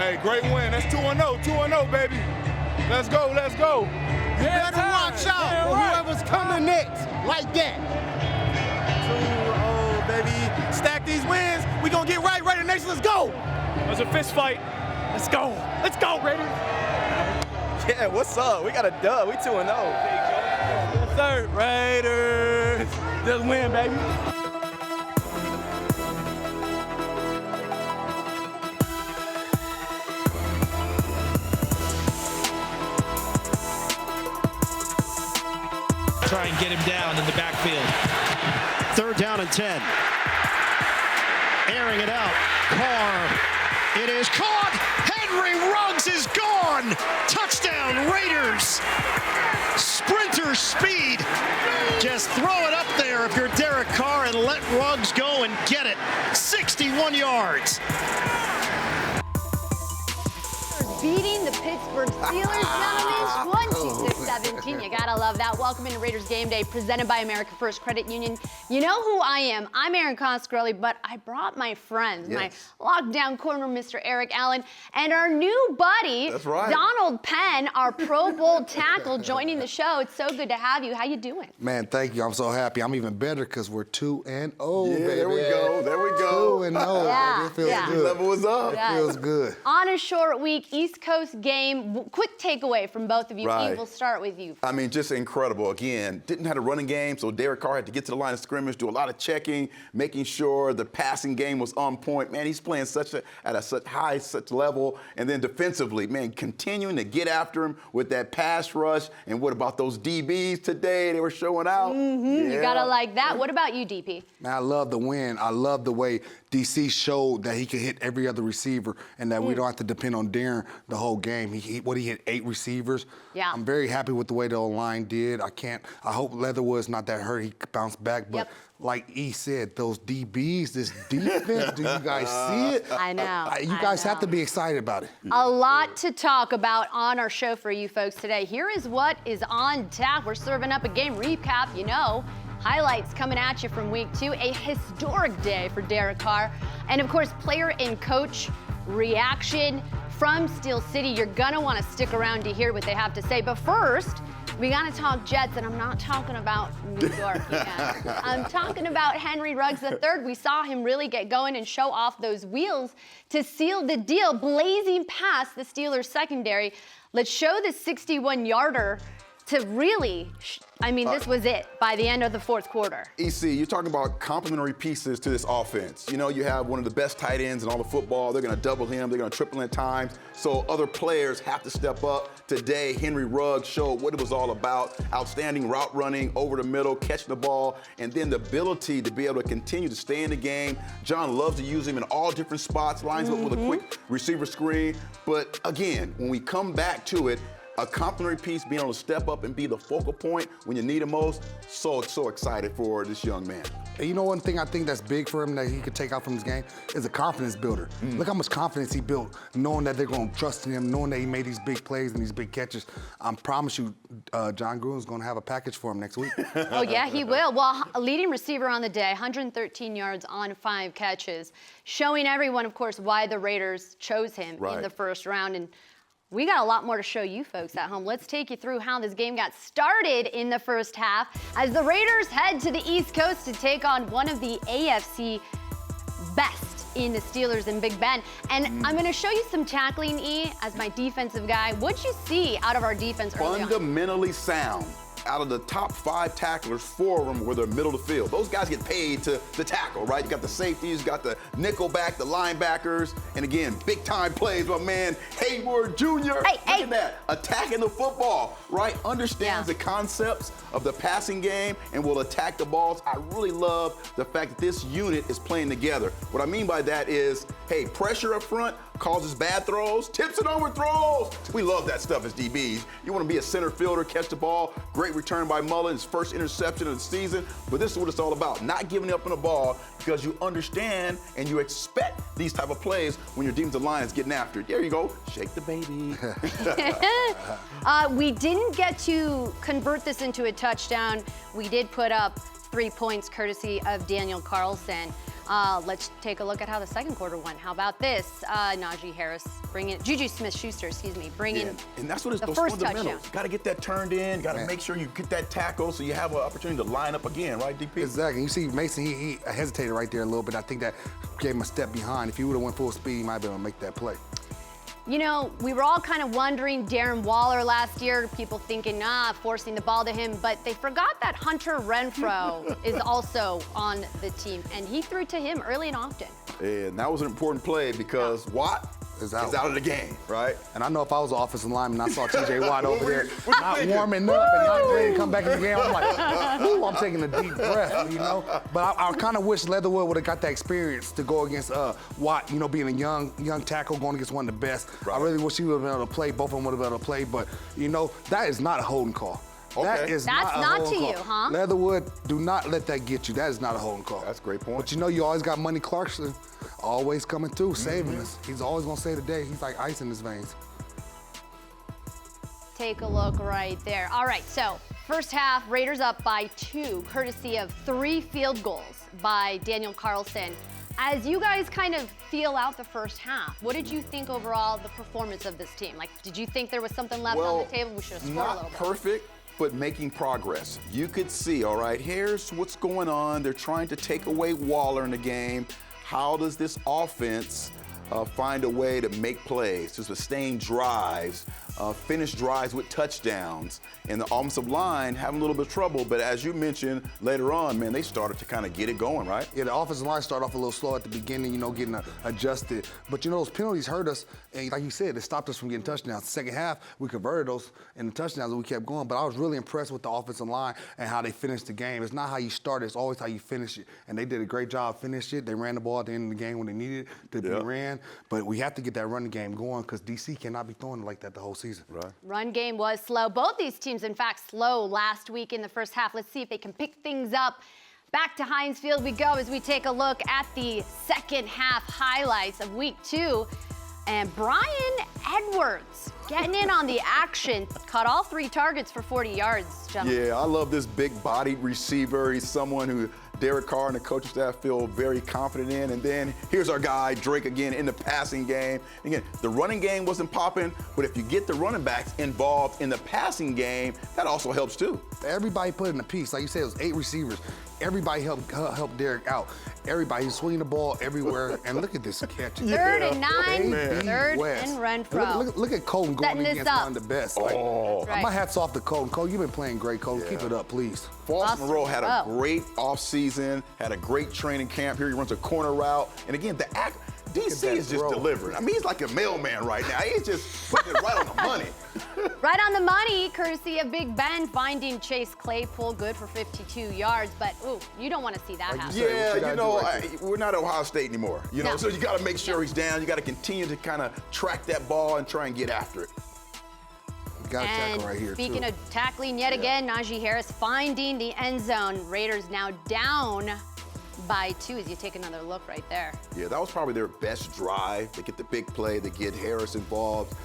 Hey, great win. That's 2-0, 2-0, baby. Let's go, let's go. You better watch out for whoever's coming next, like that. 2-0, baby. Stack these wins. We gonna get right the nation. Let's go. There's a fist fight. Let's go. Let's go, Raiders. Yeah, what's up? We got a dub. We 2-0. Yes, sir. Raiders. Just win, baby. Try and get him down in the backfield. 3rd down and 10. Airing it out. Carr. It is caught. Henry Ruggs is gone. Touchdown, Raiders. Sprinter speed. Just throw it up there if you're Derek Carr and let Ruggs go and get it. 61 yards. Beating the Pittsburgh Steelers, gentlemen, 26-17. You gotta love that. Welcome into Raiders Game Day, presented by America First Credit Union. You know who I am. I'm Erin Coscarelli, but I brought my friends, my lockdown corner, Mr. Eric Allen, and our new buddy, Donald Penn, our Pro Bowl tackle, joining the show. It's so good to have you. How you doing? Man, thank you. I'm so happy. I'm even better because we're 2-0, Yeah, baby. there we go. There we go. 2-0. Yeah, It feels yeah. good. Level was up. It feels good. On a short week, East Coast game. Quick takeaway from both of you. Right. Eve, we'll start with you. I mean, just incredible. Again, didn't have a running game, so Derek Carr had to get to the line of scrimmage, do a lot of checking, making sure the passing game was on point. Man, he's playing at a such high level. And then defensively, man, continuing to get after him with that pass rush. And what about those DBs today? They were showing out. Mm-hmm. You gotta like that. What about you, DP? Man, I love the win. I love the way DC showed that he could hit every other receiver and that we don't have to depend on Darren the whole game. He hit 8 receivers. Yeah. I'm very happy with the way the O-line did. I hope Leatherwood's not that hurt. He bounced back. But like E said, those DBs, this defense, do you guys see it? I know. You guys have to be excited about it. A lot to talk about on our show for you folks today. Here is what is on tap. We're serving up a game recap, you know. Highlights coming at you from week 2. A historic day for Derek Carr. And of course, player and coach reaction from Steel City. You're gonna wanna stick around to hear what they have to say. But first, we gotta talk Jets, and I'm not talking about New York yet. I'm talking about Henry Ruggs III. We saw him really get going and show off those wheels to seal the deal, blazing past the Steelers secondary. Let's show the 61-yarder to really, this was it by the end of the 4th quarter. EC, you're talking about complementary pieces to this offense. You know, you have one of the best tight ends in all of football. They're going to double him. They're going to triple him at times. So other players have to step up. Today, Henry Ruggs showed what it was all about. Outstanding route running over the middle, catching the ball, and then the ability to be able to continue to stay in the game. John loves to use him in all different spots, lines up with a quick receiver screen. But again, when we come back to it, a complimentary piece, being able to step up and be the focal point when you need him most. So excited for this young man. And you know one thing I think that's big for him that he could take out from his game is a confidence builder. Look how much confidence he built, knowing that they're going to trust in him, knowing that he made these big plays and these big catches. I promise you, John Gruden's going to have a package for him next week. Oh, yeah, he will. Well, leading receiver on the day, 113 yards on 5 catches, showing everyone, of course, why the Raiders chose him in the 1st round. And we got a lot more to show you folks at home. Let's take you through how this game got started in the 1st half as the Raiders head to the East Coast to take on one of the AFC best in the Steelers and Big Ben. And I'm going to show you some tackling, E, as my defensive guy. What'd you see out of our defense early on? Fundamentally sound. Out of the top 5 tacklers, 4 of them were the middle of the field. Those guys get paid to tackle, right? You got the safeties, you got the nickelback, the linebackers, and again, big-time plays. My man Hayward Jr. Look at that, attacking the football, right? Understands the concepts of the passing game and will attack the balls. I really love the fact that this unit is playing together. What I mean by that is, hey, pressure up front causes bad throws, tips and overthrows. We love that stuff as DBs. You want to be a center fielder, catch the ball. Great return by Mullen, his first interception of the season. But this is what it's all about, not giving up on the ball because you understand and you expect these type of plays when your defensive line is getting after it. There you go, shake the baby. We didn't get to convert this into a touchdown. We did put up 3 points courtesy of Daniel CARLSON. Let's take a look at how the second quarter went. How about this? Najee Harris Juju Smith-Schuster, bringing and that's what it's the those first fundamentals. touchdown. Got to get that turned in. Got to make sure you get that tackle so you have an opportunity to line up again, right, DP? Exactly. You see Mason, he hesitated right there a little bit. I think that gave him a step behind. If he would have went full speed, he might be able to make that play. You know, we were all kind of wondering Darren Waller last year, people thinking, forcing the ball to him, but they forgot that Hunter Renfrow is also on the team, and he threw to him early and often. And that was an important play because Watt is out of the game, right? And I know if I was an offensive lineman and I saw T.J. Watt over there not warming up and not ready to come back in the game, I'm like, ooh, I'm taking a deep breath, you know? But I kind of wish Leatherwood would have got that experience to go against Watt, you know, being a young tackle going against one of the best. Right. I really wish he would have been able to play. Both of them would have been able to play. But, you know, that is not a holding call. Okay. That's not to you, huh? Leatherwood, do not let that get you. That is not a holding call. That's a great point. But you know, you always got Money Clarkson always coming through, saving us. He's always going to save the day. He's like ice in his veins. Take a look right there. All right, so first half, Raiders up by 2, courtesy of 3 field goals by Daniel CARLSON. As you guys kind of feel out the first half, what did you think overall the performance of this team? Like, did you think there was something left on the table? We should have scored a little bit. Not perfect, but making progress. You could see, all right, here's what's going on. They're trying to take away Waller in the game. How does this offense find a way to make plays, to sustain drives, finish drives with touchdowns? And the offensive line having a little bit of trouble, but as you mentioned later on, man, they started to kind of get it going, right? Yeah, the offensive line started off a little slow at the beginning, you know, getting adjusted. But, you know, those penalties hurt us, and like you said, it stopped us from getting touchdowns. The second half, we converted those into touchdowns, and we kept going. But I was really impressed with the offensive line and how they finished the game. It's not how you start it, it's always how you finish it. And they did a great job finishing it. They ran the ball at the end of the game when they needed it to be ran. But we have to get that running game going because DC cannot be throwing it like that the whole season. Right. Run game was slow. Both these teams, in fact, slow last week in the first half. Let's see if they can pick things up. Back to Heinz Field we go as we take a look at the second half highlights of week 2. And Brian Edwards getting in on the action. Caught all 3 targets for 40 yards, gentlemen. Yeah, I love this big-bodied receiver. He's someone who Derek Carr and the coaching staff feel very confident in. And then here's our guy, Drake, again, in the passing game. Again, the running game wasn't popping, but if you get the running backs involved in the passing game, that also helps too. Everybody put in a piece. Like you said, it was 8 receivers. Everybody helped Derek out. Everybody, he's swinging the ball everywhere. And look at this catch. 3rd and 9, 3rd and Renfrow. Look at Colton going against one of the best. Like, right. My hat's off to Colton. Colton, you've been playing great, Colton. Keep it up, please. Foster Moreau had a great offseason, had a great training camp. Here he runs a corner route. And again, DC is just delivering. I mean, he's like a mailman right now. He's just putting it right on the money. Right on the money, courtesy of Big Ben finding Chase Claypool good for 52 yards. But, ooh, you don't want to see that happen. Yeah, you know, we're not at Ohio State anymore. You know, so you got to make sure he's down. You got to continue to kind of track that ball and try and get after it. Got a tackle right here, speaking of tackling yet again, Najee Harris finding the end zone. Raiders now down by 2 as you take another look right there. Yeah, that was probably their best drive. They get the big play, they get Harris involved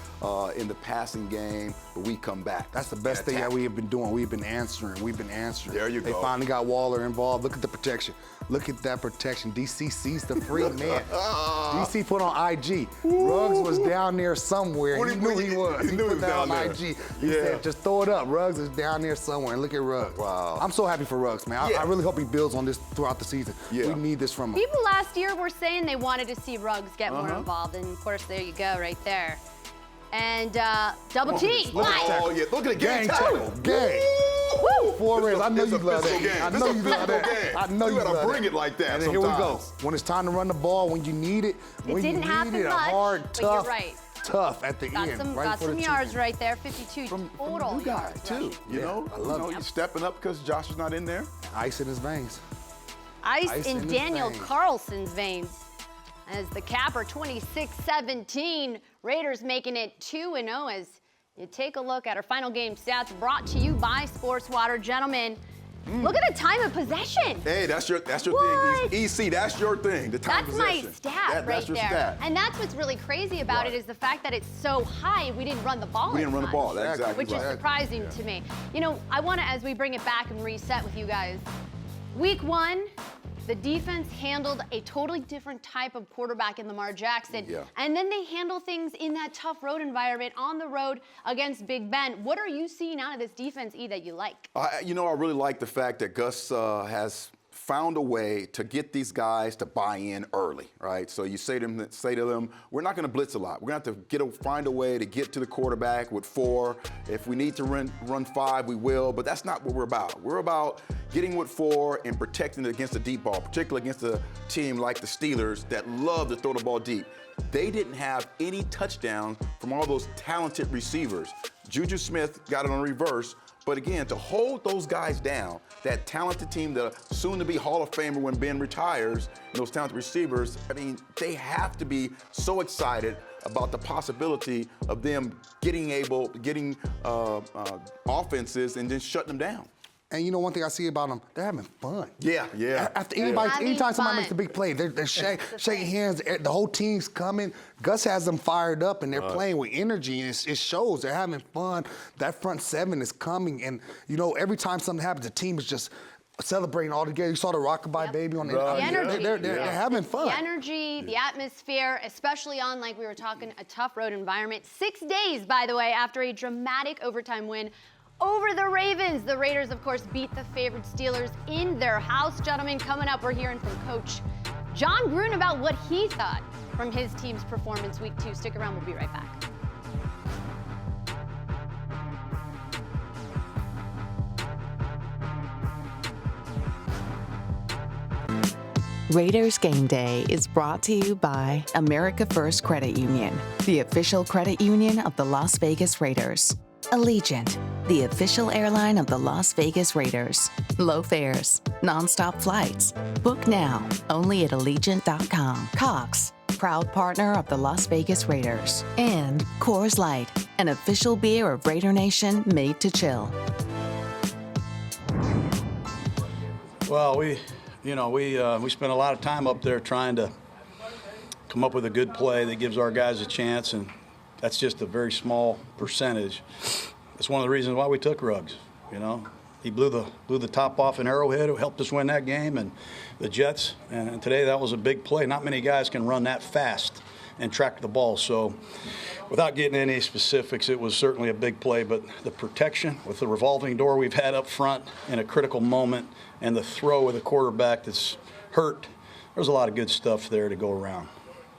in the passing game, but we come back. That's the best thing that we have been doing. We've been answering. There you go. They finally got Waller involved. Look at the protection. Look at that protection. DC sees the free man. DC put on IG. Ruggs was down there somewhere. He knew he was. He put that on IG. He said, just throw it up. Ruggs is down there somewhere. And look at Ruggs. Wow. I'm so happy for Ruggs, man. I really hope he builds on this throughout the season. Yeah. We need this from him. People last year were saying they wanted to see Ruggs get more involved. And, of course, there you go right there. And double T. Oh, yeah. Look at the gang tackle. Gang. Woo! 4 ribs. I know you love that. Game. I know you love that. I know you gotta bring it like that. And then here we go. When it's time to run the ball, when you need it, when didn't you happen need it, much, hard, but tough, you're right. tough at the end. Got some yards right there. 52 total. From you guys too. You know, I love it. He's stepping up because Josh is not in there. Ice in his veins. Ice in in his Daniel veins. CARLSON's veins. As the capper, 26-17. Raiders making it 2-0 as you take a look at our final game stats brought to you by Sports Water. Gentlemen, look at the time of possession. Hey, that's your What? thing. EC, that's your thing. The time That's possession. my stat That's your there. stat. And that's what's really crazy about it is the fact that it's so high, we didn't run the ball. We didn't as run the much, ball. That's exactly which is right. surprising to me. You know, I want to, as we bring it back and reset with you guys, week 1, The defense handled a totally different type of quarterback in Lamar Jackson. Yeah. And then they handle things in that tough road environment on the road against Big Ben. What are you seeing out of this defense, E, that you like? You know, I really like the fact that Gus has found a way to get these guys to buy in early, right? So you say to them, we're not going to blitz a lot. We're going to have to find a way to get to the quarterback with 4. If we need to run 5, we will, but that's not what we're about. We're about getting with 4 and protecting it against the deep ball, particularly against a team like the Steelers that love to throw the ball deep. They didn't have any touchdowns from all those talented receivers. Juju Smith got it on reverse, but again, to hold those guys down, that talented team, the soon-to-be Hall of Famer when Ben retires, and those talented receivers, I mean, they have to be so excited about the possibility of them getting offenses and then shutting them down. And you know one thing I see about them, they're having fun. Yeah. After anytime somebody makes a big play, they're shaking hands. The whole team's coming. Gus has them fired up, and they're playing with energy, and it shows. They're having fun. That front 7 is coming, and you know every time something happens, the team is just celebrating all together. You saw the Rockabye Baby on the energy. They're having fun. The energy, the atmosphere, especially on, like we were talking, a tough road environment. 6 days, by the way, after a dramatic overtime win over the Ravens. The Raiders, of course, beat the favored Steelers in their house. Gentlemen, coming up, we're hearing from Coach Jon Gruden about what he thought from his team's performance week 2. Stick around, we'll be right back. Raiders Game Day is brought to you by America First Credit Union, the official credit union of the Las Vegas Raiders. Allegiant, the official airline of the Las Vegas Raiders. Low fares, nonstop flights. Book now, only at Allegiant.com. Cox, proud partner of the Las Vegas Raiders. And Coors Light, an official beer of Raider Nation made to chill. Well, we spent a lot of time up there trying to come up with a good play that gives our guys a chance, and that's just a very small percentage. That's one of the reasons why we took Ruggs. You know, he blew the top off in Arrowhead. It helped us win that game, and the Jets. And today that was a big play. Not many guys can run that fast and track the ball. So, without getting any specifics, it was certainly a big play. But the protection with the revolving door we've had up front in a critical moment, and the throw with a quarterback that's hurt, there's a lot of good stuff there to go around.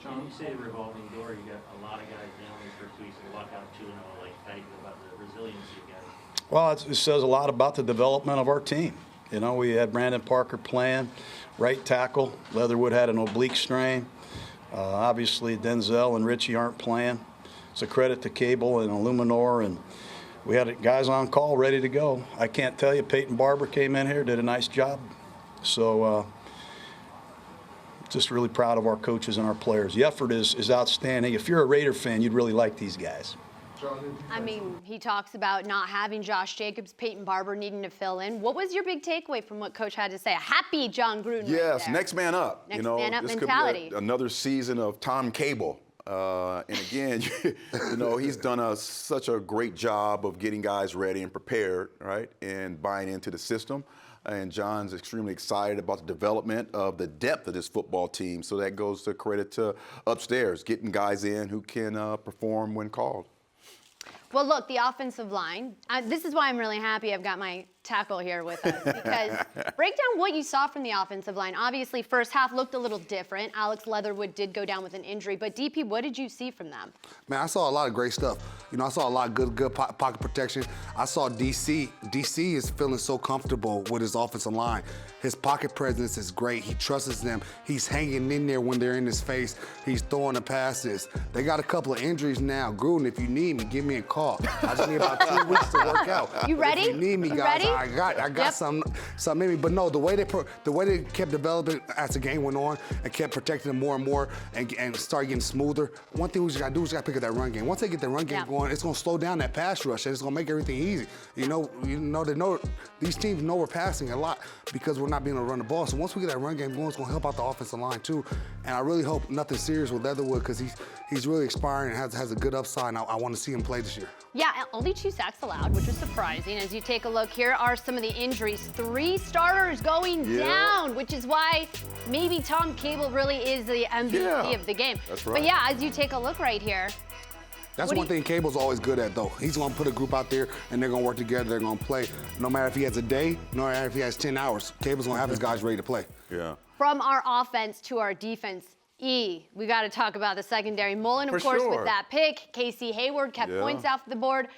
John, you say the revolving door, you got a lot of guys down these first 2 weeks and walk out 2-0. Like, how do you feel about the resiliency of guys? Well, it says a lot about the development of our team. You know, we had Brandon Parker playing right tackle. Leatherwood had an oblique strain. Obviously, Denzel and Richie aren't playing. It's a credit to Cable and Illuminor, and we had guys on call ready to go. I can't tell you, Peyton Barber came in here, did a nice job. So, just really proud of our coaches and our players. The effort is outstanding. If you're a Raider fan, you'd really like these guys. I mean, he talks about not having Josh Jacobs, Peyton Barber needing to fill in. What was your big takeaway from what Coach had to say? A happy Jon Gruden. Yes, right there. Next man up. Next man up this mentality. Could be another season of Tom Cable. And again, he's done such a great job of getting guys ready and prepared, right, and buying into the system. And John's extremely excited about the development of the depth of this football team. So that goes to credit to upstairs, getting guys in who can perform when called. Well, look, the offensive line. This is why I'm really happy I've got my tackle here with us, because break down what you saw from the offensive line. Obviously, first half looked a little different. Alex Leatherwood did go down with an injury, but DP, what did you see from them? Man, I saw a lot of great stuff. I saw a lot of good pocket protection. I saw DC. DC is feeling so comfortable with his offensive line. His pocket presence is great. He trusts them. He's hanging in there when they're in his face. He's throwing the passes. They got a couple of injuries now. Gruden, if you need me, give me a call. I just need about 2 weeks to work out. You ready? If you need me, You guys, ready? I got some in me. But no, the way they kept developing as the game went on and kept protecting them more and more and started getting smoother. One thing we just got to do is pick up that run game. Once they get the run game going, it's going to slow down that pass rush, and it's going to make everything easy. They know these teams know we're passing a lot because we're not being able to run the ball. So once we get that run game going, it's going to help out the offensive line too. And I really hope nothing serious with Leatherwood because he's really expiring and has a good upside, and I want to see him play this year. Yeah, only 2 sacks allowed, which is surprising. As you take a look, here are some of the injuries. 3 starters going down, which is why maybe Tom Cable really is the MVP of the game. That's right. But yeah, as you take a look right here. That's one thing Cable's always good at, though. He's going to put a group out there, and they're going to work together. They're going to play. No matter if he has a day, no matter if he has 10 hours, Cable's going to have his guys ready to play. Yeah. From our offense to our defense, we got to talk about the secondary. Mullen, of course, with that pick. Casey Hayward kept points off the board.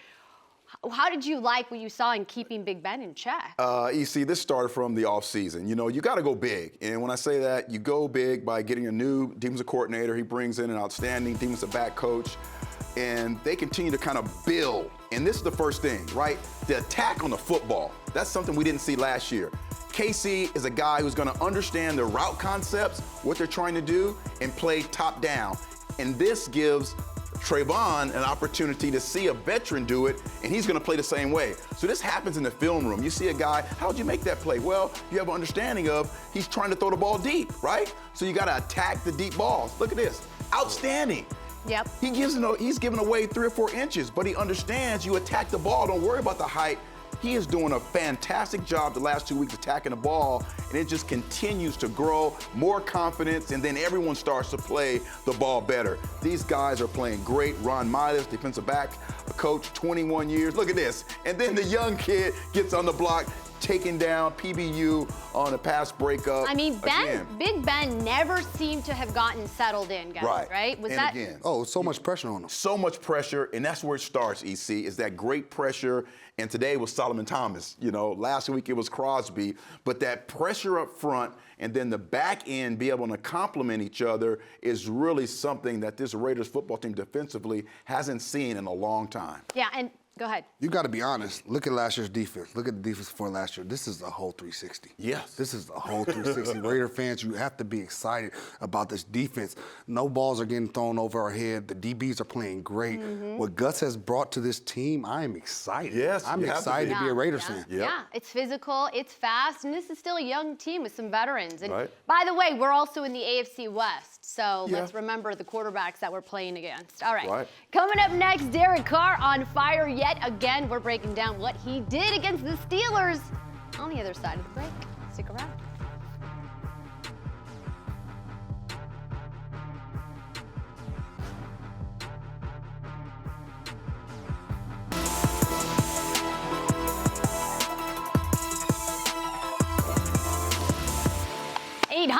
How did you like what you saw in keeping Big Ben in check? EC, this started from the offseason. You got to go big. And when I say that, you go big by getting a new defensive coordinator. He brings in an outstanding defensive back coach. And they continue to kind of build. And this is the first thing, right? The attack on the football. That's something we didn't see last year. KC is a guy who's going to understand the route concepts, what they're trying to do, and play top down. And this gives Trayvon an opportunity to see a veteran do it, and he's going to play the same way. So this happens in the film room. You see a guy, how'd you make that play? Well, you have an understanding of he's trying to throw the ball deep, right? So you got to attack the deep balls. Look at this. Outstanding. Yep. He's giving away 3 or 4 inches, but he understands you attack the ball. Don't worry about the height. He is doing a fantastic job the last 2 weeks attacking the ball, and it just continues to grow, more confidence, and then everyone starts to play the ball better. These guys are playing great. Ron Miles, defensive back, a coach, 21 years. Look at this. And then the young kid gets on the block, taking down PBU on a pass breakup. I mean, Big Ben never seemed to have gotten settled in, guys, right? Was that? Again, so much pressure on him. So much pressure, and that's where it starts, EC, is that great pressure. And today was Solomon Thomas. Last week it was Crosby. But that pressure up front and then the back end be able to complement each other is really something that this Raiders football team defensively hasn't seen in a long time. Yeah, and go ahead. You got to be honest. Look at last year's defense. Look at the defense for last year. This is a whole 360. Yes. This is a whole 360. Raider fans, you have to be excited about this defense. No balls are getting thrown over our head. The DBs are playing great. What Gus has brought to this team, I am excited. Yes, I'm excited to be a Raiders fan. Yeah, it's physical, it's fast, and this is still a young team with some veterans. And by the way, we're also in the AFC West, so let's remember the quarterbacks that we're playing against. All right. Coming up next, Derek Carr on fire yet again. We're breaking down what he did against the Steelers on the other side of the break. Stick around.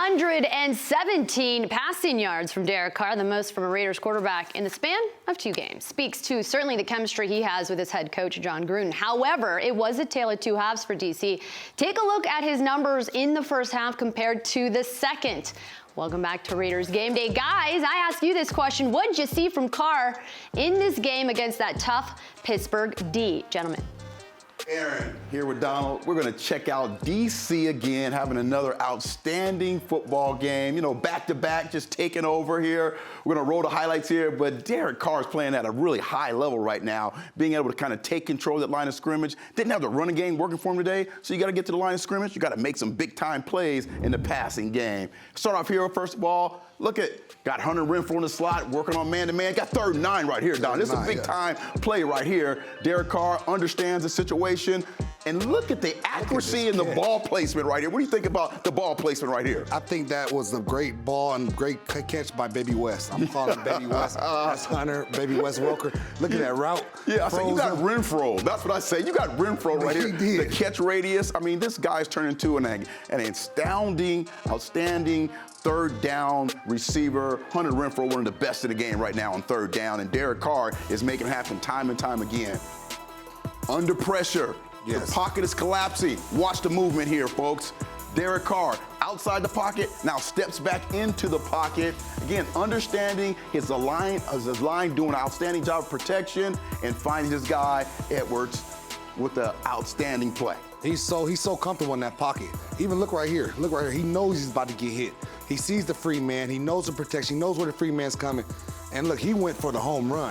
.817 passing yards from Derek Carr, the most from a Raiders quarterback in the span of 2 games. Speaks to certainly the chemistry he has with his head coach, John Gruden. However, it was a tale of 2 halves for DC. Take a look at his numbers in the first half compared to the second. Welcome back to Raiders Game Day. Guys, I ask you this question. What did you see from Carr in this game against that tough Pittsburgh D? Gentlemen. Erin here with Donald. We're going to check out DC again, having another outstanding football game. Back-to-back, just taking over here. We're going to roll the highlights here, but Derek Carr is playing at a really high level right now, being able to kind of take control of that line of scrimmage. Didn't have the running game working for him today, so you got to get to the line of scrimmage. You got to make some big-time plays in the passing game. Start off here, first of all. Look at, got Hunter Renfrow in the slot, working on man-to-man. Got 3rd and 9 right here, Don. This is a big-time play right here. Derek Carr understands the situation. And look at the accuracy and the ball placement right here. What do you think about the ball placement right here? I think that was a great ball and great catch by Baby West. I'm calling Baby West. That's Hunter, Baby West Welker. Look at that route. Yeah, I say you got Renfrow. That's what I say. You got Renfrow right here. The catch radius. I mean, this guy's turned into an outstanding 3rd down receiver. Hunter Renfrow, one of the best in the game right now on 3rd down. And Derek Carr is making it happen time and time again. Under pressure. The pocket is collapsing. Watch the movement here, folks. Derek Carr outside the pocket, now steps back into the pocket. Again, understanding his line, doing an outstanding job of protection, and finding this guy, Edwards, with the outstanding play. He's so comfortable in that pocket. Even look right here. Look right here. He knows he's about to get hit. He sees the free man. He knows the protection. He knows where the free man's coming. And look, he went for the home run.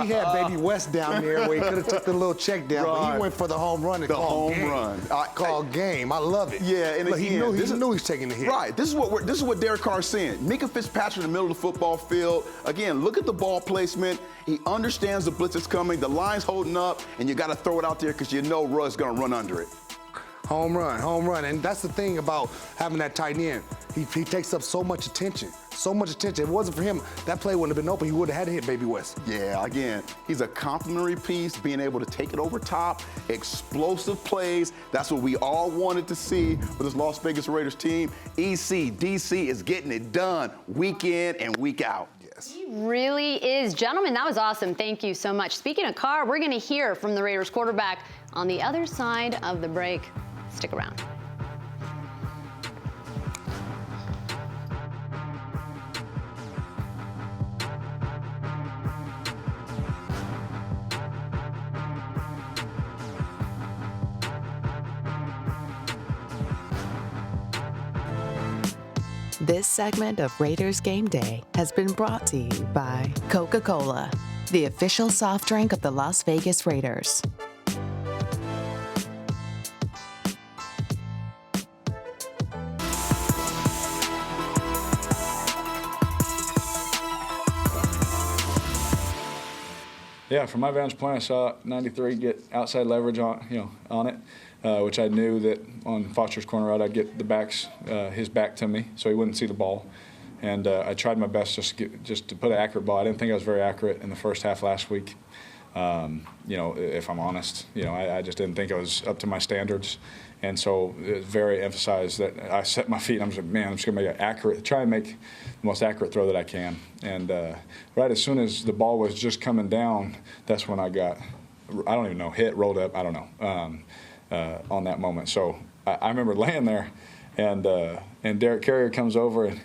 He had Baby West down there where he could have took the little check down, but he went for the home run and called game. Called game. I love it. Yeah, and look, again, he knew he's taking the hit. Right. This is what Derek Carr is saying. Minka Fitzpatrick in the middle of the football field. Again, look at the ball placement. He understands the blitz is coming. The line's holding up, and you got to throw it out there because you know Russ going to run under it. Home run. And that's the thing about having that tight end. He takes up so much attention. So much attention. If it wasn't for him, that play wouldn't have been open. He would have had to hit Baby West. Yeah, again, he's a complimentary piece, being able to take it over top, explosive plays. That's what we all wanted to see with this Las Vegas Raiders team. DC is getting it done week in and week out. He really is. Gentlemen, that was awesome. Thank you so much. Speaking of Carr, we're going to hear from the Raiders quarterback on the other side of the break. Stick around. This segment of Raiders Game Day has been brought to you by Coca-Cola, the official soft drink of the Las Vegas Raiders. Yeah, from my vantage point, I saw 93 get outside leverage on it, which I knew that on Foster's corner route I'd get his back to me so he wouldn't see the ball. And I tried my best just to put an accurate ball. I didn't think I was very accurate in the first half last week. If I'm honest, I just didn't think I was up to my standards. And so it's very emphasized that I set my feet and I'm just like, man, I'm just going to try and make the most accurate throw that I can. And right as soon as the ball was just coming down, that's when I got, I don't even know, hit, rolled up, I don't know, on that moment. So I remember laying there and Derek Carr comes over and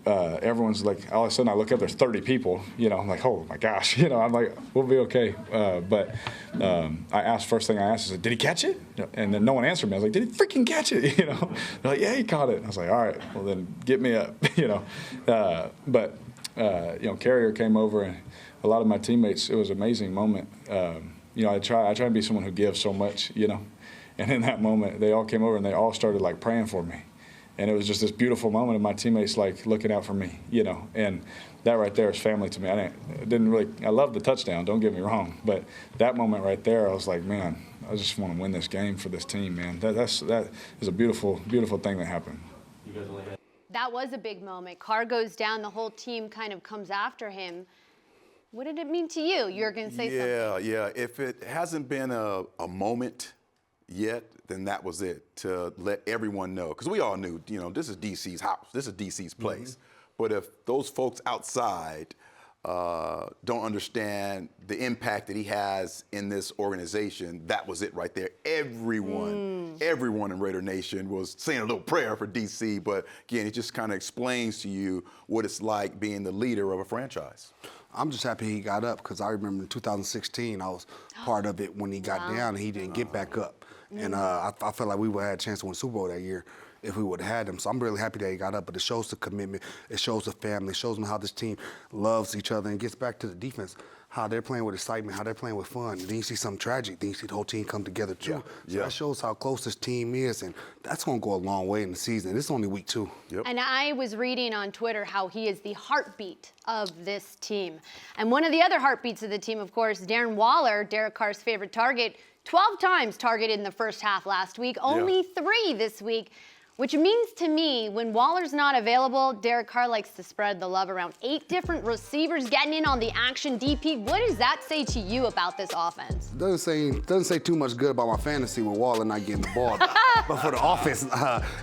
everyone's like, all of a sudden I look up, there's 30 people, I'm like, oh my gosh, I'm like, we'll be okay. But first thing I asked is, did he catch it? And then no one answered me. I was like, did he freaking catch it? They're like, yeah, he caught it. I was like, all right, well then get me up, Carrier came over and a lot of my teammates, it was an amazing moment. I try to be someone who gives so much, and in that moment, they all came over and they all started like praying for me. And it was just this beautiful moment of my teammates like looking out for me, and that right there is family to me. I loved the touchdown, don't get me wrong, but that moment right there, I was like, man, I just want to win this game for this team, man. That is a beautiful, beautiful thing that happened. That was a big moment. Carr goes down, the whole team kind of comes after him. What did it mean to you? You were going to say something. Yeah. If it hasn't been a moment yet, then that was it, to let everyone know. Because we all knew, this is DC's house. This is DC's place. Mm-hmm. But if those folks outside don't understand the impact that he has in this organization, that was it right there. Everyone in Raider Nation was saying a little prayer for DC. But again, it just kind of explains to you what it's like being the leader of a franchise. I'm just happy he got up because I remember in 2016, I was part of it when he got down and he didn't get back up. And I felt like we would have had a chance to win the Super Bowl that year if we would have had him. So I'm really happy that he got up, but it shows the commitment, it shows the family, it shows them how this team loves each other, and gets back to the defense, how they're playing with excitement, how they're playing with fun. And then you see something tragic, then you see the whole team come together too. So that shows how close this team is, and that's going to go a long way in the season. It's only week 2. Yep. And I was reading on Twitter how he is the heartbeat of this team. And one of the other heartbeats of the team, of course, Darren Waller, Derek Carr's favorite target, 12 times targeted in the first half last week, only 3 this week, which means to me, when Waller's not available, Derek Carr likes to spread the love around. 8 different receivers getting in on the action DP. What does that say to you about this offense? Doesn't say too much good about my fantasy with Waller not getting the ball. But for the offense,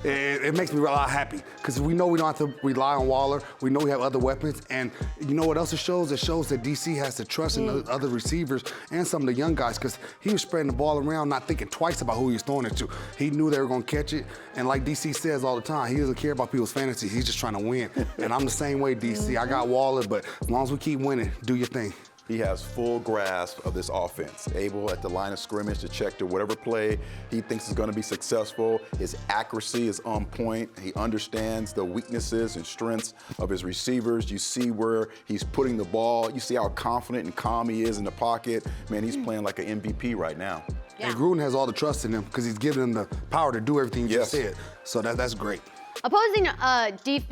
it makes me a lot happy because we know we don't have to rely on Waller. We know we have other weapons. And you know what else it shows? It shows that DC has to trust in the other receivers and some of the young guys because he was spreading the ball around, not thinking twice about who he was throwing it to. He knew they were going to catch it. And like DC says all the time, he doesn't care about people's fantasies. He's just trying to win. And I'm the same way, DC. I got Waller, but as long as we keep winning, do your thing. He has full grasp of this offense, able at the line of scrimmage to check to whatever play he thinks is going to be successful. His accuracy is on point. He understands the weaknesses and strengths of his receivers. You see where he's putting the ball. You see how confident and calm he is in the pocket. Man, he's playing like an MVP right now. Yeah. And Gruden has all the trust in him because he's giving him the power to do everything you just said. So that's great. Opposing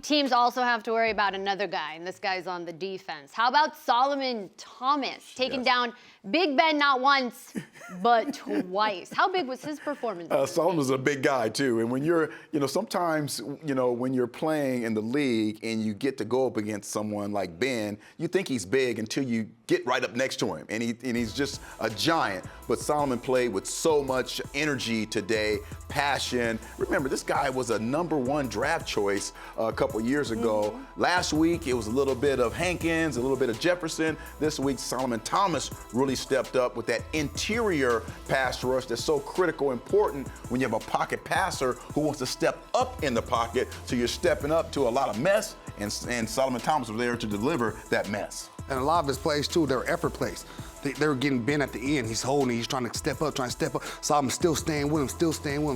teams also have to worry about another guy, and this guy's on the defense. How about Solomon Thomas taking down Big Ben not once, but twice? How big was his performance? Solomon's a big guy too, and when you're, sometimes, when you're playing in the league and you get to go up against someone like Ben, you think he's big until you get right up next to him, and he's just a giant. But Solomon played with so much energy today, passion. Remember, this guy was a #1 draft choice a couple years ago. Last week, it was a little bit of Hankins, a little bit of Jefferson. This week, Solomon Thomas really stepped up with that interior pass rush that's so critical, important when you have a pocket passer who wants to step up in the pocket. So you're stepping up to a lot of mess, and Solomon Thomas was there to deliver that mess. And a lot of his plays, too, they're effort plays. They were getting Ben at the end. He's holding, he's trying to step up. Solomon's still staying with him,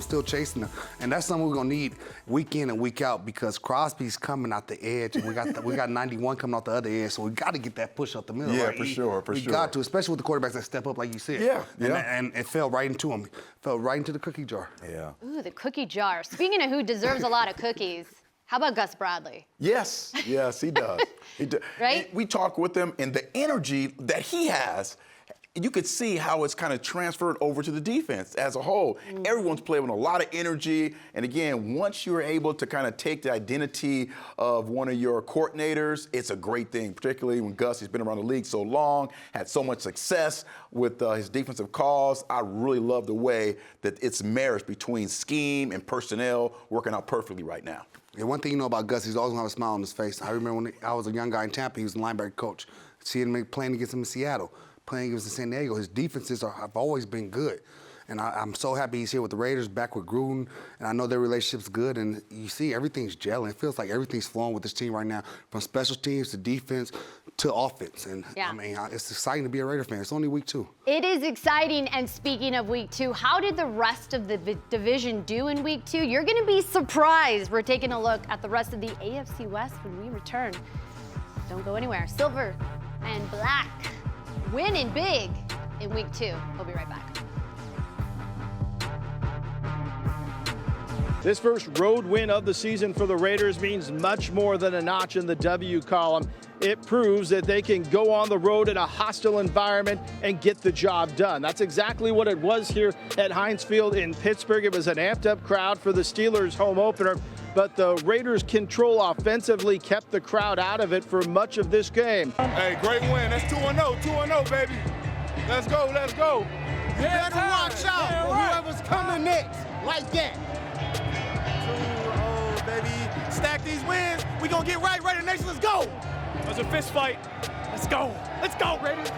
still chasing him. And that's something we're going to need week in and week out because Crosby's coming out the edge, and we got 91 coming off the other edge, so we got to get that push up the middle. Yeah, right? for sure. We got to, especially with the quarterbacks that step up like you said. Yeah. And it fell right into him. Fell right into the cookie jar. Yeah. Ooh, the cookie jar. Speaking of who deserves a lot of cookies, how about Gus Bradley? Yes, he does. Right? And we talk with him, and the energy that he has, you could see how it's kind of transferred over to the defense as a whole. Everyone's playing with a lot of energy. And again, once you're able to kind of take the identity of one of your coordinators, it's a great thing, particularly when Gus has been around the league so long, had so much success with his defensive calls. I really love the way that it's marriage between scheme and personnel working out perfectly right now. Yeah, one thing you know about Gus, he's always gonna have a smile on his face. I remember when I was a young guy in Tampa, he was the linebacker coach. Seeing him playing against him in Seattle, playing against San Diego, his defenses have always been good. And I'm so happy he's here with the Raiders, back with Gruden, and I know their relationship's good, and you see everything's gelling. It feels like everything's flowing with this team right now, from special teams to defense to offense. And I mean, it's exciting to be a Raider fan. It's only week 2. It is exciting, and speaking of week 2, how did the rest of the division do in week 2? You're gonna be surprised. We're taking a look at the rest of the AFC West when we return. Don't go anywhere. Silver and black winning big in week 2. We'll be right back. This first road win of the season for the Raiders means much more than a notch in the W column. It proves that they can go on the road in a hostile environment and get the job done. That's exactly what it was here at Heinz Field in Pittsburgh. It was an amped-up crowd for the Steelers' home opener, but the Raiders' control offensively kept the crowd out of it for much of this game. Hey, great win. That's 2-0, 2-0, baby. Let's go, let's go. You better watch out for whoever's coming next, like that. 2-0, baby. Stack these wins. We gonna get right in the nation. Let's go. It was a fist fight. Let's go. Let's go, Raiders.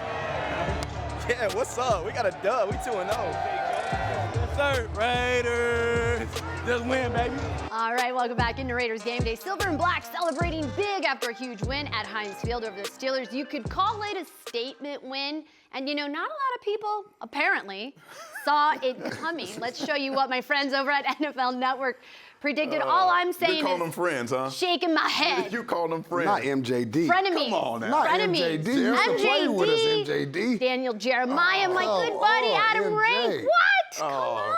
Yeah, what's up? We got a dub. We 2-0. Yes, sir. Raiders. Just win, baby. All right, welcome back into Raiders Game Day. Silver and black celebrating big after a huge win at Heinz Field over the Steelers. You could call it a statement win. And not a lot of people, apparently, saw it coming. Let's show you what my friends over at NFL Network predicted. All I'm saying You call is them friends, huh? shaking my head. You call them friends. Not MJD. Frenemies. Come on now. Not Frenemies. MJD. You used to play with us, MJD. Daniel Jeremiah, my good buddy, Adam MJ. Ray. What? Come on.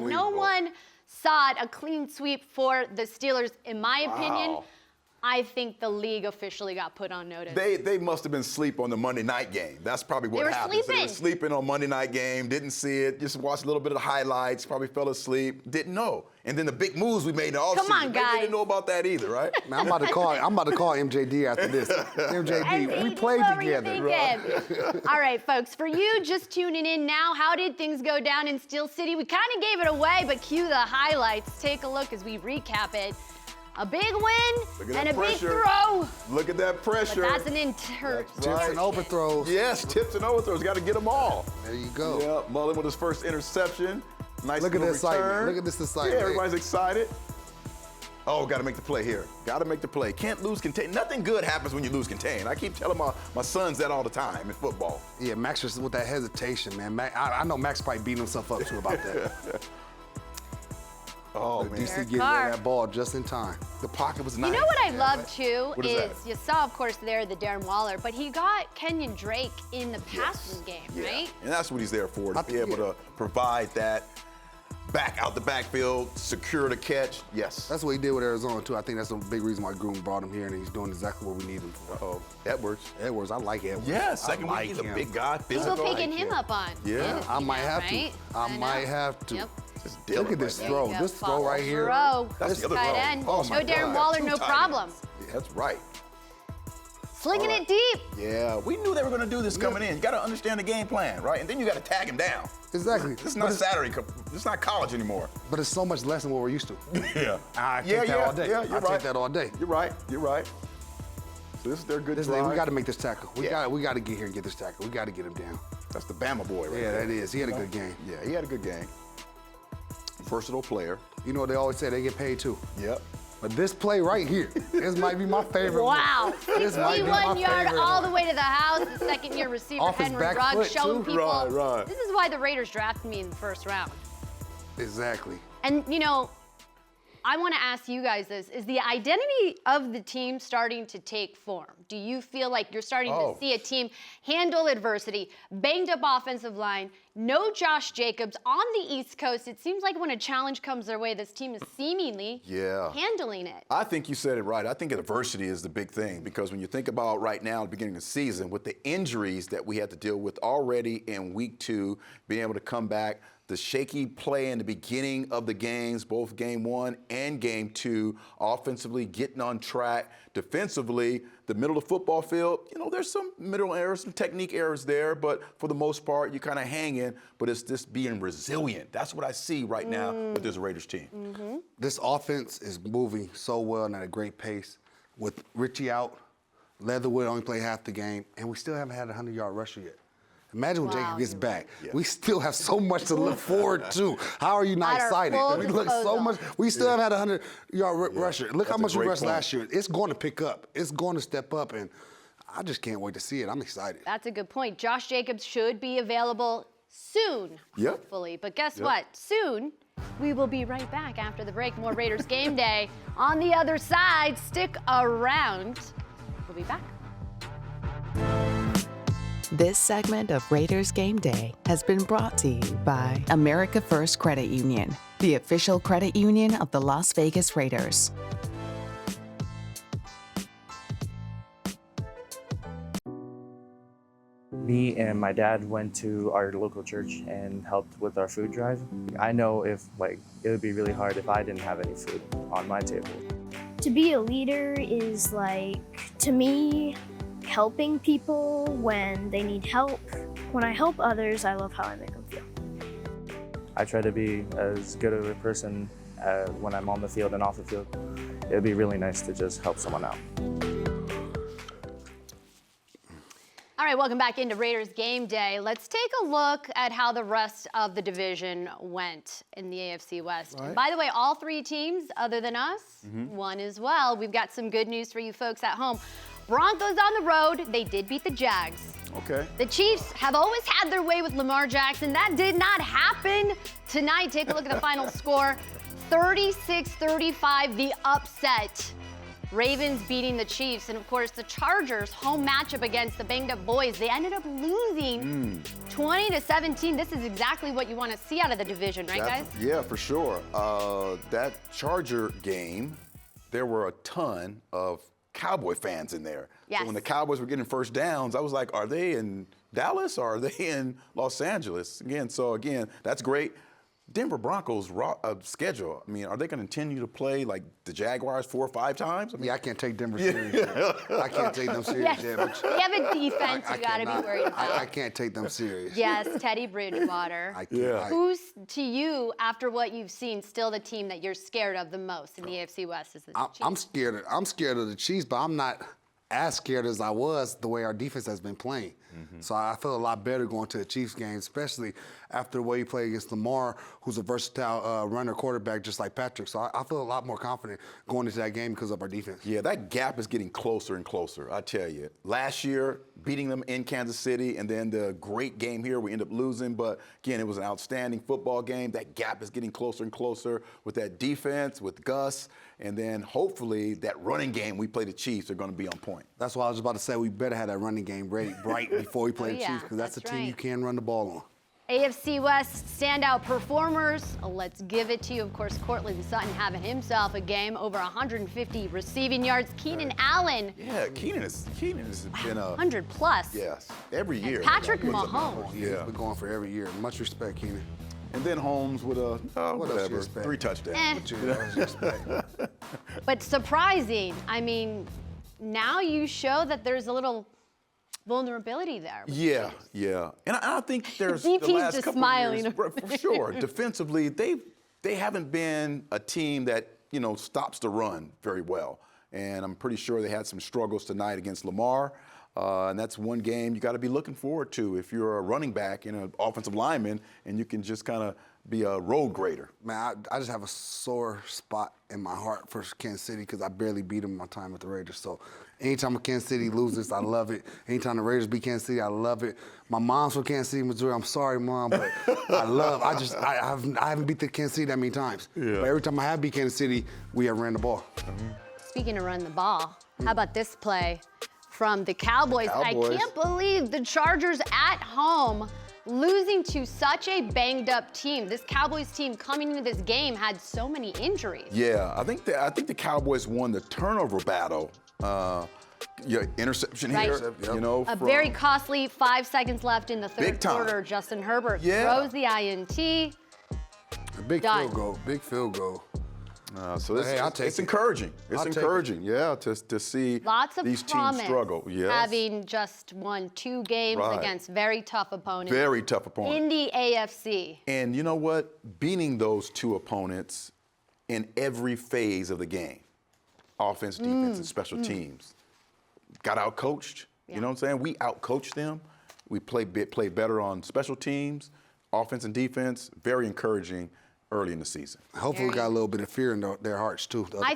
No unbelievable. one saw it. A clean sweep for the Steelers, in my opinion. I think the league officially got put on notice. They must have been asleep on the Monday night game. That's probably what happened. Sleeping. They were sleeping on Monday night game, didn't see it, just watched a little bit of the highlights, probably fell asleep, didn't know. And then the big moves we made in the offseason. Come on, Maybe guys. they didn't know about that either, right? Man, I'm about to call MJD after this. MJD, we played what were you together. thinking? All right, folks, for you just tuning in now, how did things go down in Steel City? We kind of gave it away, but cue the highlights. Take a look as we recap it. A big win and a big throw. Look at that pressure. But that's an interception. Tips and overthrows. Yes, tips and overthrows. Got to get them all. There you go. Yeah, Mullen with his first interception. Nice Look at little this excitement. return. Look at this excitement. Yeah, everybody's excited. Oh, got to make the play here. Got to make the play. Can't lose contain. Nothing good happens when you lose contain. I keep telling my sons that all the time in football. Yeah, Max just with that hesitation, man. I know Max probably beating himself up too about that. Oh, man. DC getting that ball just in time. The pocket was nice. You know what I love too What is you saw, of course, there the Darren Waller, but he got Kenyon Drake in the passing game, right? And that's what he's there for, to be able to provide that back out the backfield, secure the catch. Yes. That's what he did with Arizona, too. I think that's a big reason why Gruden brought him here, and he's doing exactly what we need him for. Uh-oh. Edwards, I like Edwards. Yeah, second week, he's a big guy, physical. People picking him up on. Yeah. I might have right? to. I might have to. Yep. Look at this throw. This throw right here. That's the other tight throw. end. Oh, my no Darren God. Waller, Two no tight problem. ends. Yeah, that's right. Slinging it deep. Yeah, we knew they were going to do this coming in. You got to understand the game plan, right? And then you got to tag him down. Exactly. It's not Saturday. It's not college anymore. But it's so much less than what we're used to. Yeah. I take that all day. Yeah, you're I right. take that all day. You're right. You're right. So this is their good drive. We got to make this tackle. We got to get here and get this tackle. We got to get him down. That's the Bama boy right there. Yeah, that is. He had a good game. Yeah, he had a good game. Versatile player. You know what they always say, they get paid too. Yep. But this play right here, this might be my favorite. Wow. This might be my 61 yard favorite all one. the way to the house. The second-year receiver, Off his Henry back Ruggs, foot, showing too. people. Right. This is why the Raiders drafted me in the first round. Exactly. And, you know, I want to ask you guys this. Is the identity of the team starting to take form? Do you feel like you're starting to see a team handle adversity, banged up offensive line, no Josh Jacobs on the East Coast? It seems like when a challenge comes their way, this team is seemingly handling it. I think you said it right. I think adversity is the big thing because when you think about right now, at the beginning of the season, with the injuries that we had to deal with already in week 2, being able to come back, the shaky play in the beginning of the games, both game 1 and game 2, offensively getting on track, defensively, the middle of the football field, you know, there's some middle errors, some technique errors there, but for the most part, you kind of hang in, but it's just being resilient. That's what I see right now with this Raiders team. This offense is moving so well and at a great pace. With Richie out, Leatherwood only played half the game, and we still haven't had a 100-yard rusher yet. Imagine when Jacob gets back. Yeah. We still have so much to look forward to. How are you not excited? We look so much. We still haven't had a 100-yard rusher. Look how much we rushed last year. It's going to pick up. It's going to step up, and I just can't wait to see it. I'm excited. That's a good point. Josh Jacobs should be available soon, hopefully. But guess what? Soon, we will be right back after the break. More Raiders Game Day. On the other side, stick around. We'll be back. This segment of Raiders Game Day has been brought to you by America First Credit Union, the official credit union of the Las Vegas Raiders. Me and my dad went to our local church and helped with our food drive. I know it would be really hard if I didn't have any food on my table. To be a leader is to me, helping people when they need help. When I help others, I love how I make them feel. I try to be as good of a person when I'm on the field and off the field. It would be really nice to just help someone out. All right, welcome back into Raiders Game Day. Let's take a look at how the rest of the division went in the AFC West. And by the way, all 3 teams, other than us, won as well. We've got some good news for you folks at home. Broncos on the road, they did beat the Jags. Okay. The Chiefs have always had their way with Lamar Jackson. That did not happen tonight. Take a look at the final score. 36-35, the upset. Ravens beating the Chiefs. And of course, the Chargers home matchup against the banged up boys. They ended up losing 20-17. This is exactly what you want to see out of the division, right, guys? Yeah, for sure. That Charger game, there were a ton of Cowboy fans in there. Yes. So when the Cowboys were getting first downs, I was like, are they in Dallas or are they in Los Angeles? Again, that's great. Denver Broncos schedule, I mean, are they going to continue to play like the Jaguars 4 or 5 times? I mean, I can't take Denver serious yet. I can't take them serious yet. They have a defense you got to be worried about. I can't take them serious. Yes, Teddy Bridgewater. Who's, to you, after what you've seen, still the team that you're scared of the most in the AFC West? Is the Chiefs? I'm scared of the Chiefs, but I'm not as scared as I was the way our defense has been playing. So I feel a lot better going to the Chiefs game, especially after the way he played against Lamar, who's a versatile runner quarterback just like Patrick. So I feel a lot more confident going into that game because of our defense. Yeah, that gap is getting closer and closer, I tell you. Last year, beating them in Kansas City, and then the great game here, we end up losing. But again, it was an outstanding football game. That gap is getting closer and closer with that defense, with Gus, and then hopefully that running game we play the Chiefs are going to be on point. That's why I was about to say we better have that running game ready right before we play the Chiefs, because that's a team you can run the ball on. AFC West standout performers. Let's give it to you. Of course, Cortland Sutton having himself a game, over 150 receiving yards. Keenan Allen. Yeah, Keenan has been a 100 plus. Yes, every year. And Patrick Mahomes. Yeah, we're going for every year. Much respect, Keenan. And then Holmes with a whatever, 3 touchdowns. But surprising. I mean, now you show that there's a little vulnerability there. Yeah. And I think there's the DP's last just couple smiling. of years, for sure. Defensively, they haven't been a team that, stops the run very well. And I'm pretty sure they had some struggles tonight against Lamar. And that's one game you got to be looking forward to if you're a running back and an offensive lineman, and you can just kind of be a road grader. Man, I just have a sore spot in my heart for Kansas City because I barely beat them my time with the Raiders. So anytime Kansas City loses, I love it. Anytime the Raiders beat Kansas City, I love it. My mom's from Kansas City, Missouri. I'm sorry, Mom, but I haven't beat the Kansas City that many times. Yeah. But every time I have beat Kansas City, we have ran the ball. Speaking of run the ball, how about this play from the Cowboys? I can't believe the Chargers at home losing to such a banged up team. This Cowboys team coming into this game had so many injuries. Yeah, I think the Cowboys won the turnover battle. Interception here, A very costly 5 seconds left in the third quarter. Justin Herbert throws the INT. A big field goal. So it's encouraging. It's encouraging, to see lots of these teams struggle. Yes. Having just won 2 games against very tough opponents. Very tough opponents. In the AFC. And you know what? Beating those 2 opponents in every phase of the game, offense, defense, and special teams, got out-coached. You know what I'm saying? We out-coached them. We played better on special teams, offense and defense. Very encouraging early in the season. Hopefully we got a little bit of fear in their hearts too. I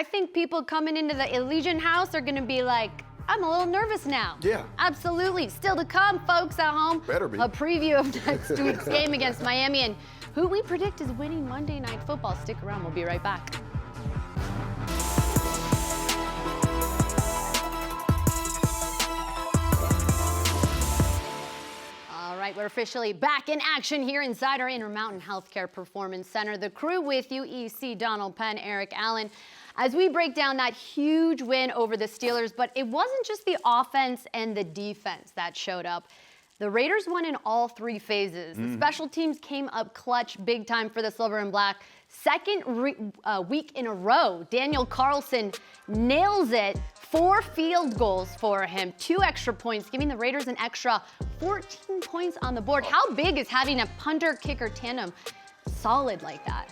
think people coming into the Allegiant House are going to be like, I'm a little nervous now. Yeah. Absolutely. Still to come, folks at home. Better be. A preview of next week's game against Miami and who we predict is winning Monday Night Football. Stick around. We'll be right back. All right, we're officially back in action here inside our Intermountain Healthcare Performance Center. The crew with you, EC, Donald Penn, Eric Allen, as we break down that huge win over the Steelers. But it wasn't just the offense and the defense that showed up. The Raiders won in all 3 phases. The special teams came up clutch big time for the Silver and Black. Second week in a row, Daniel Carlson nails it. 4 field goals for him, 2 extra points, giving the Raiders an extra 14 points on the board. How big is having a punter-kicker tandem solid like that?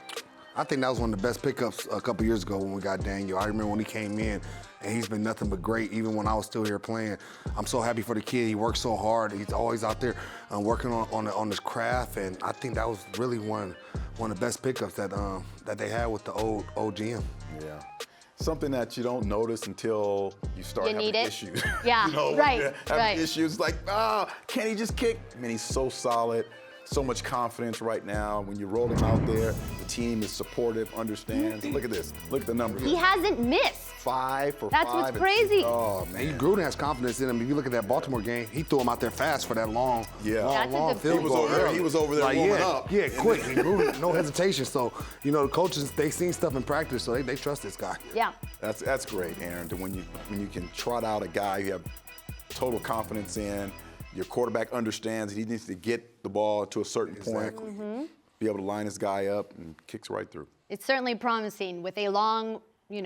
I think that was one of the best pickups a couple years ago when we got Daniel. I remember when he came in, and he's been nothing but great, even when I was still here playing. I'm so happy for the kid. He works so hard. He's always out there working on his craft, and I think that was really one of the best pickups that they had with the old GM. Yeah. Something that you don't notice until you start having issues. Yeah, having issues like, can he just kick? I mean, he's so solid, so much confidence right now. When you roll him out there, the team is supportive, understands. Look at this. Look at the numbers. He hasn't missed. 5 for 5. That's what's crazy. Oh, man. Gruden has confidence in him. If you look at that Baltimore game, he threw him out there fast for that long field goal. He was over there warming up. Yeah, quick. And Gruden, no hesitation. So, the coaches, they seen stuff in practice, so they trust this guy. Yeah. That's great, Aaron. When you can trot out a guy you have total confidence in, your quarterback understands he needs to get the ball to a certain point, be able to line his guy up, and kicks right through. It's certainly promising with a long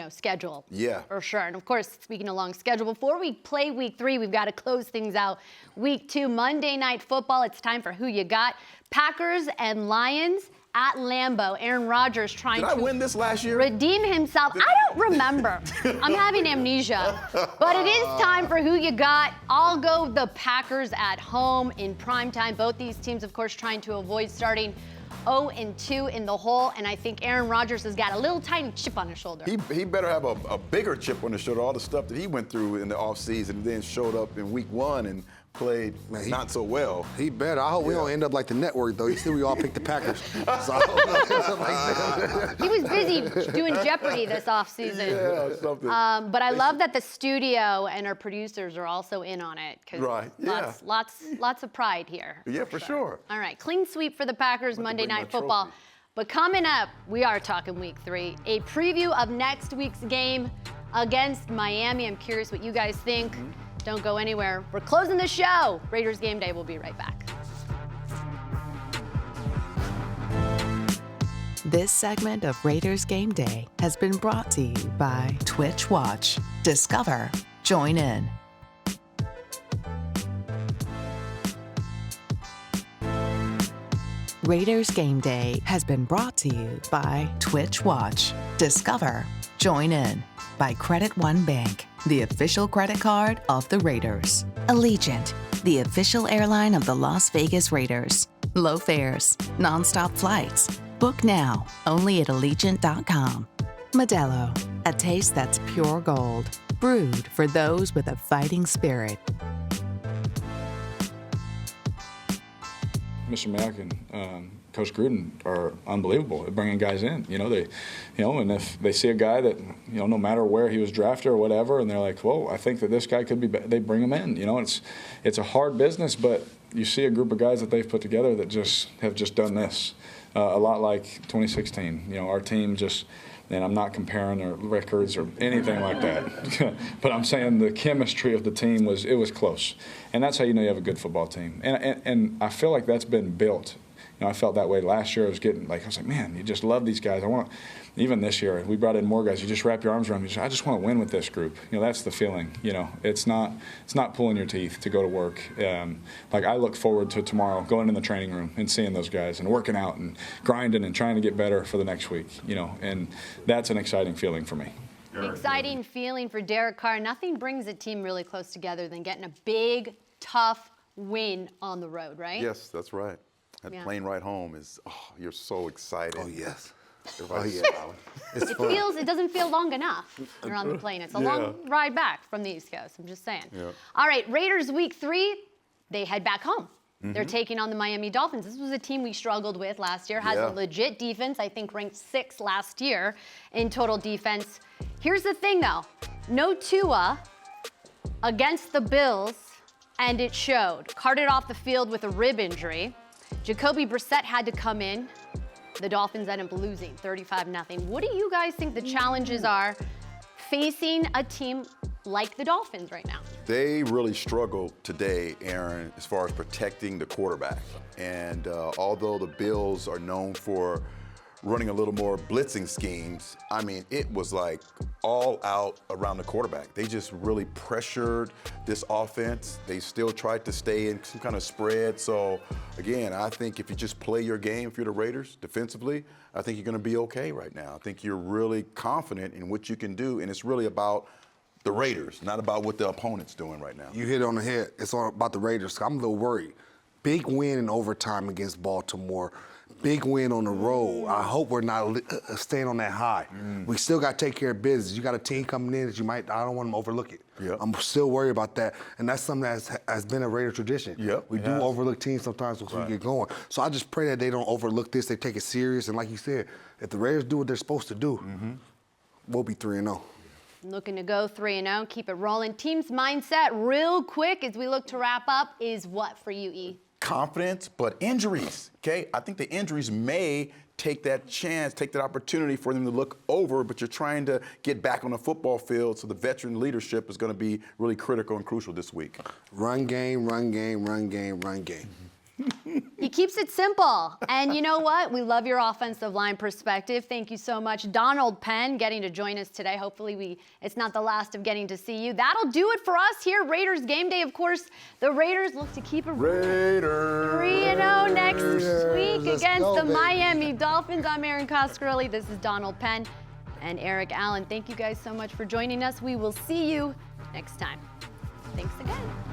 schedule. Yeah. For sure. And of course, speaking of long schedule, before we play week 3, we've got to close things out. Week 2, Monday Night Football. It's time for Who You Got. Packers and Lions at Lambeau. Aaron Rodgers trying Did to I win this last year? redeem himself. I don't remember. I'm having amnesia. But it is time for Who You Got. I'll go the Packers at home in prime time. Both these teams, of course, trying to avoid starting 0-2 in the hole, and I think Aaron Rodgers has got a little tiny chip on his shoulder. He better have a bigger chip on his shoulder. All the stuff that he went through in the offseason and then showed up in week 1 and played not so well. He better. I hope we don't end up like the network, though. You see, we all picked the Packers. So I hope not end up like He was busy doing Jeopardy this offseason. Yeah, something. But I love that the studio and our producers are also in on it. Right, yeah. Lots of pride here. Yeah, for sure. All right, clean sweep for the Packers Monday Night Football. Trophy. But coming up, we are talking week 3. A preview of next week's game against Miami. I'm curious what you guys think. Don't go anywhere. We're closing the show. Raiders Game Day. We'll be right back. This segment of Raiders Game Day has been brought to you by Twitch Watch. Discover. Join in. Raiders Game Day has been brought to you by Twitch Watch. Discover. Join in. By Credit One Bank, the official credit card of the Raiders. Allegiant, the official airline of the Las Vegas Raiders. Low fares, nonstop flights. Book now, only at Allegiant.com. Modelo, a taste that's pure gold. Brewed for those with a fighting spirit. Mr. Mack and Coach Gruden are unbelievable at bringing guys in. And if they see a guy that, no matter where he was drafted or whatever, and they're like, whoa, I think that this guy could be, they bring him in. It's a hard business, but you see a group of guys that they've put together that have done this. A lot like 2016. Our team just, and I'm not comparing their records or anything like that, but I'm saying the chemistry of the team was close. And that's how you have a good football team. And I feel like that's been built. I felt that way last year. I was like, man, you just love these guys. Even this year, we brought in more guys. You just wrap your arms around them. I just want to win with this group. That's the feeling. It's not pulling your teeth to go to work. I look forward to tomorrow going in the training room and seeing those guys and working out and grinding and trying to get better for the next week. And that's an exciting feeling for me. Exciting feeling for Derek Carr. Nothing brings a team really close together than getting a big, tough win on the road, right? Yes, that's right. That plane ride home is, you're so excited. Oh, yes. It doesn't feel long enough when you're on the plane. It's a long ride back from the East Coast. I'm just saying. Yeah. All right, Raiders week 3, they head back home. They're taking on the Miami Dolphins. This was a team we struggled with last year. Has a legit defense. I think ranked 6th last year in total defense. Here's the thing, though. No Tua against the Bills, and it showed. Carted off the field with a rib injury. Jacoby Brissett had to come in. The Dolphins ended up losing 35-0. What do you guys think the challenges are facing a team like the Dolphins right now? They really struggled today, Erin, as far as protecting the quarterback. And although the Bills are known for running a little more blitzing schemes, it was like all out around the quarterback. They just really pressured this offense. They still tried to stay in some kind of spread. So, again, I think if you just play your game, if you're the Raiders, defensively, I think you're going to be okay right now. I think you're really confident in what you can do, and it's really about the Raiders, not about what the opponent's doing right now. You hit it on the head. It's all about the Raiders. I'm a little worried. Big win in overtime against Baltimore. Big win on the road. I hope we're not staying on that high. We still got to take care of business. You got a team coming in that I don't want them to overlook it. Yep. I'm still worried about that. And that's something that has been a Raider tradition. Yep, we do overlook teams sometimes once we get going. So I just pray that they don't overlook this. They take it serious. And like you said, if the Raiders do what they're supposed to do, we'll be 3-0. Looking to go 3-0, keep it rolling. Team's mindset real quick as we look to wrap up is what for you, E? Confidence, but injuries, okay? I think the injuries may take that chance, take that opportunity for them to look over, but you're trying to get back on the football field, so the veteran leadership is going to be really critical and crucial this week. Run game, run game, run game, run game. He keeps it simple. And you know what? We love your offensive line perspective. Thank you so much. Donald Penn getting to join us today. Hopefully it's not the last of getting to see you. That'll do it for us here. Raiders Game Day, of course. The Raiders look to keep it 3-0 next week against the Miami Dolphins. I'm Erin Coscarelli. This is Donald Penn and Eric Allen. Thank you guys so much for joining us. We will see you next time. Thanks again.